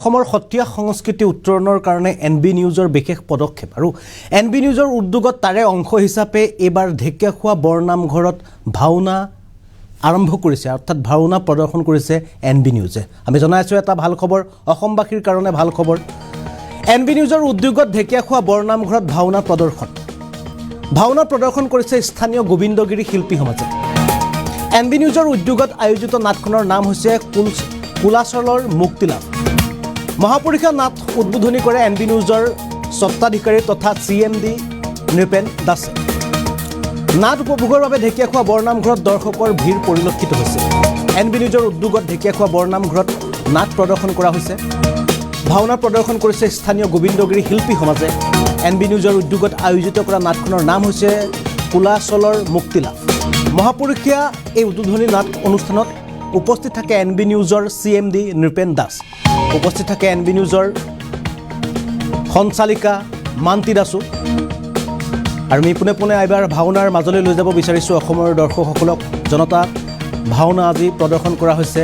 অসমৰ সত্ৰীয়া সংস্কৃতি উত্তৰণৰ কাৰণে এনবি নিউজৰ বিশেষ পদক্ষেপ আৰু এনবি নিউজৰ উদ্যোগত তাৰে অংশ হিচাপে এবাৰ ঢেকিয়াখোৱা বৰনামঘৰত ভাওনা আৰম্ভ কৰিছে অৰ্থাৎ ভাওনা প্ৰদৰ্শন কৰিছে এনবি নিউজে। আমি জনাইছো এটা ভাল খবৰ, অসমবাসীৰ কাৰণে ভাল খবৰ। এনবি নিউজৰ উদ্যোগত ঢেকিয়াখোৱা বৰনামঘৰত ভাওনা প্ৰদৰ্শন কৰিছে স্থানীয় গোবিন্দগিৰি শিল্পী সমাজে। এনবি নিউজৰ উদ্যোগত আয়োজিত নাটখনৰ নাম হৈছে কুলাচলৰ মুক্তিলাভ। মহাপুৰুষীয় নাট উদ্বোধনী কৰে এনবি নিউজৰ স্বত্বাধিকাৰী তথা CMD নৃপেন দাসে। নাট উপভোগৰ বাবে ঢেকিয়াখোৱা বৰনামঘৰত দৰ্শকৰ ভিৰ পৰিলক্ষিত হৈছে। এনবি নিউজৰ উদ্যোগত ঢেকিয়াখোৱা বৰনামঘৰত নাট প্ৰদৰ্শন কৰা হৈছে। ভাওনা প্ৰদৰ্শন কৰিছে স্থানীয় গোবিন্দগিৰি শিল্পী সমাজে। এনবি নিউজৰ উদ্যোগত আয়োজিত কৰা নাটখনৰ নাম হৈছে কুলাচলৰ মুক্তিলাভ। মহাপুৰুষীয়া এই উদ্বোধনী নাট অনুষ্ঠানত উপস্থিত থাকে এনবি নিউজৰ CMD নৃপেন দাস, উপস্থিত থাকে এনবি নিউজৰ সঞ্চালিকা মান্তি দাসো। আৰু আমি পোনে পোনে এবাৰ ভাওনাৰ মাজলৈ লৈ যাব বিচাৰিছোঁ অসমৰ দৰ্শকসকলক। জনতা ভাওনা আজি প্ৰদৰ্শন কৰা হৈছে,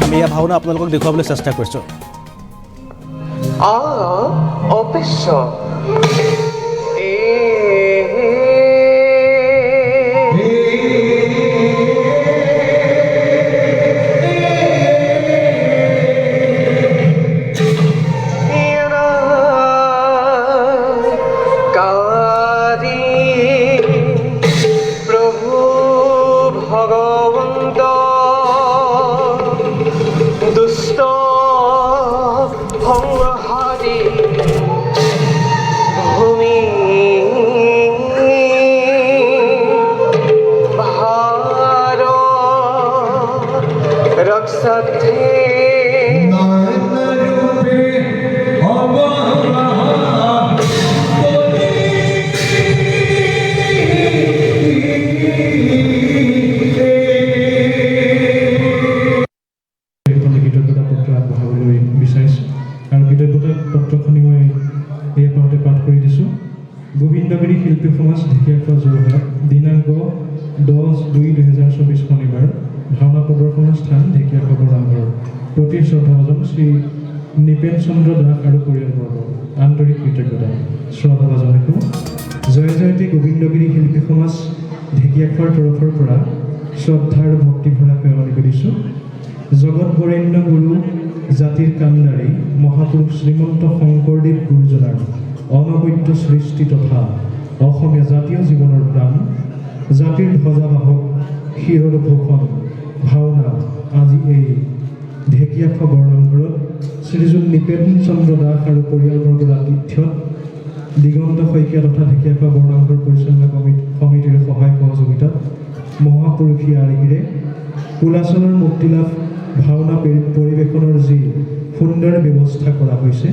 আমি এই ভাওনা আপোনালোকক দেখুৱাবলৈ চেষ্টা কৰিছোঁ। গোবিন্দগিৰি শিল্পী সমাজ ঢেকিয়াখোৱা যোৰহাট দিনাংক 10/2/2024 শনিবাৰ ভাওনা প্ৰদৰ্শনৰ স্থান ঢেকিয়াখোৱা বৰনামঘৰ। প্ৰতি শ্ৰদ্ধাভাজন শ্ৰী নৃপেন চন্দ্ৰ দাস আৰু পৰিয়ালবৰ্গ আন্তৰিক কৃতজ্ঞতা শ্ৰদ্ধাভাজন ৰাখোঁ। জয় জয়তী গোবিন্দগিৰি শিল্পী সমাজ ঢেকিয়াখোৱাৰ তৰফৰ পৰা শ্ৰদ্ধা আৰু ভক্তিভৰা সেৱা নিবেদিছোঁ। জগত বৰেণ্য গুৰু জাতিৰ কাণ্ডাৰী মহাপুৰুষ শ্ৰীমন্ত শংকৰদেৱ গুৰুজনাৰ অনবদ্য সৃষ্টি তথা অসমীয়া জাতীয় জীৱনৰ প্ৰাণ জাতিৰ ধ্বজাবাহক শিৰৰ ভূষণ ভাওনা আজি এই ঢেকিয়াখোৱা বৰনামঘৰত শ্ৰীযুত নৃপেন চন্দ্ৰ দাস আৰু পৰিয়ালবৰ্গৰ আতিথ্যত দিগন্ত শইকীয়া তথা ঢেকিয়াখোৱা বৰনামঘৰ পৰিচালনা সমিতিৰ সহায় সহযোগিতাত মহাপুৰুষীয়া আৰ্হিৰে কুলাচলৰ মুক্তিলাভ ভাওনা পৰিৱেশনৰ যি সুন্দৰ ব্যৱস্থা কৰা হৈছে।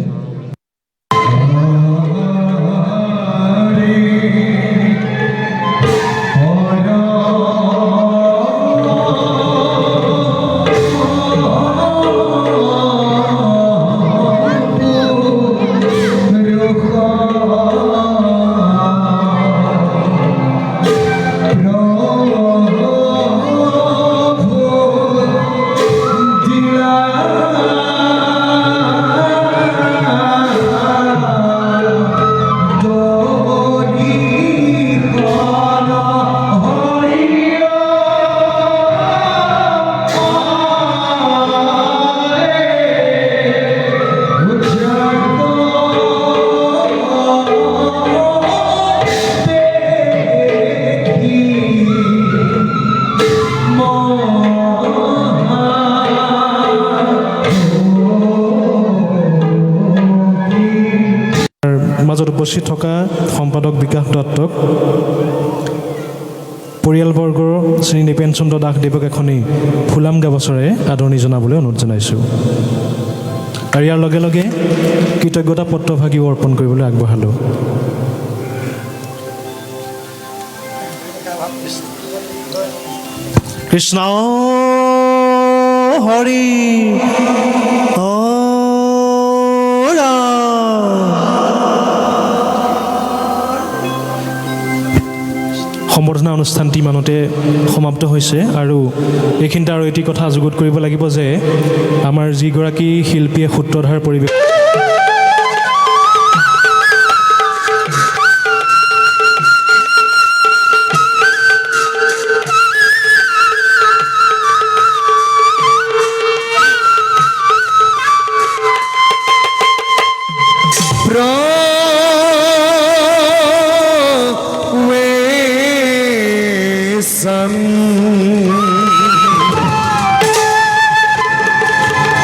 মাজত উপস্থিত থকা সম্পাদক বিকাশ দত্তক পৰিয়ালবৰ্গৰ শ্ৰী নৃপেন চন্দ্ৰ দাসদেৱক এখনি ফুলাম গাবছেৰে আদৰণি জনাবলৈ অনুৰোধ জনাইছোঁ। আৰু ইয়াৰ লগে লগে কৃতজ্ঞতা পত্ৰভাগিও অৰ্পণ কৰিবলৈ আগবঢ়ালোঁ। কৃষ্ণ হৰি সম্বৰ্ধনা অনুষ্ঠানটি ইমানতে সমাপ্ত হৈছে আৰু এইখিনিতে আৰু এটি কথা যোগত কৰিব লাগিব যে আমাৰ যিগৰাকী শিল্পীয়ে সূত্ৰধাৰ পৰিৱেশ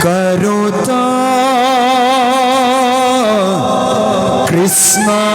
करता कृष्ण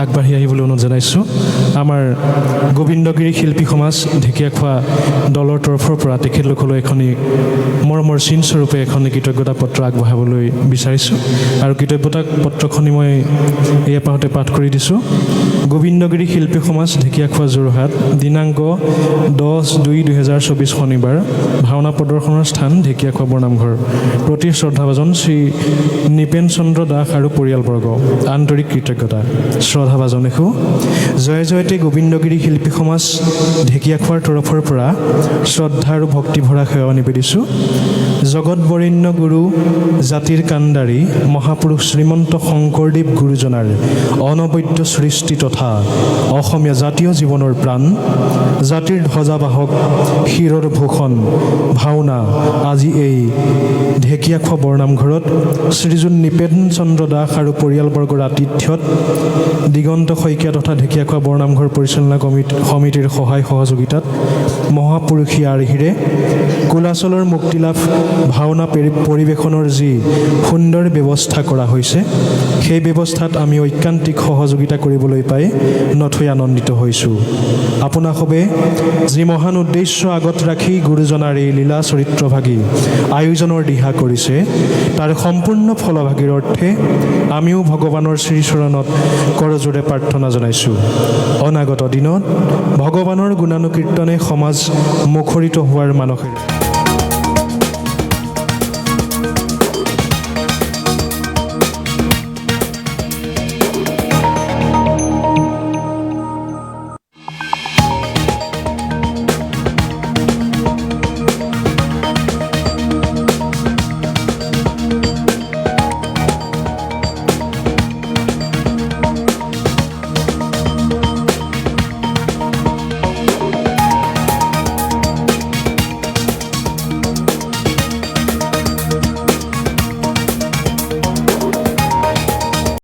আগবাঢ়ি আহিবলৈ অনুৰোধ জনাইছোঁ আমাৰ গোবিন্দগিৰি শিল্পী সমাজ ঢেকীয়াখোৱা দলৰ তৰফৰ পৰা তেখেতলোকলৈ এখনি মৰমৰ চিনস্বৰূপে এখনি কৃতজ্ঞতা পত্ৰ আগবঢ়াবলৈ বিচাৰিছোঁ আৰু কৃতজ্ঞতা পত্ৰখনি মই এই এপাহতে পাঠ কৰি দিছোঁ গোবিন্দগিৰি শিল্পী সমাজ ঢেকীয়াখোৱা যোৰহাট দিনাংক 10/2/2024 শনিবাৰ ভাওনা প্ৰদৰ্শনৰ স্থান ঢেকীয়াখোৱা বৰনামঘৰ প্ৰতি শ্ৰদ্ধাভাজন শ্ৰী নিপেন চন্দ্ৰ দাস আৰু পৰিয়ালবৰ্গ আন্তৰিক কৃতজ্ঞতা শ্ৰদ্ধাভাজন দেখোঁ জয় জয়তে গোবিন্দগিৰি শিল্পী সমাজ ঢেকীয়াখোৱাৰ তৰফৰ পৰা শ্ৰদ্ধা আৰু ভক্তি ভৰা সেৱা নিবেদিছোঁ জগত বৰেণ্য গুৰু জাতিৰ কাণ্ডাৰী মহাপুৰুষ শ্ৰীমন্ত শংকৰদেৱ গুৰুজনাৰ অনবদ্য সৃষ্টি তথা অসমীয়া জাতীয় জীৱনৰ প্ৰাণ জাতিৰ ধ্বজাবাহক শিৰৰ ভূষণ ভাওনা আজি এই ঢেকীয়াখোৱা বৰনামঘৰত শ্ৰীযুত নিপেন চন্দ্ৰ দাস আৰু পৰিয়ালবৰ্গৰ আতিথ্যত দিগন্ত শইকীয়া তথা ঢেকীয়াখোৱা বৰনামঘৰ পৰিচালনা সমিতিৰ সহায় সহযোগিতাত মহাপুৰুষীয়া আৰ্হিৰে কুলাচলৰ মুক্তিলাভ ভাওনা পৰিৱেশনৰ যি সুন্দৰ ব্যৱস্থা কৰা হৈছে সেই ব্যৱস্থাত আমি ঐকান্তিক সহযোগিতা কৰিবলৈ পাই নথৈ আনন্দিত হৈছোঁ আপোনাসবে যি মহান উদ্দেশ্য আগত ৰাখি গুৰুজনাৰ এই লীলা চৰিত্ৰভাগী আয়োজনৰ দিহা কৰিছে তাৰ সম্পূৰ্ণ ফলভাগীৰ অৰ্থে আমিও ভগৱানৰ শ্ৰীচৰণত কৰজোৰে প্ৰাৰ্থনা জনাইছোঁ অনাগত দিনত ভগৱানৰ গুণানুকীৰ্তনে সমাজ মুখৰিত হোৱাৰ মানসেৰে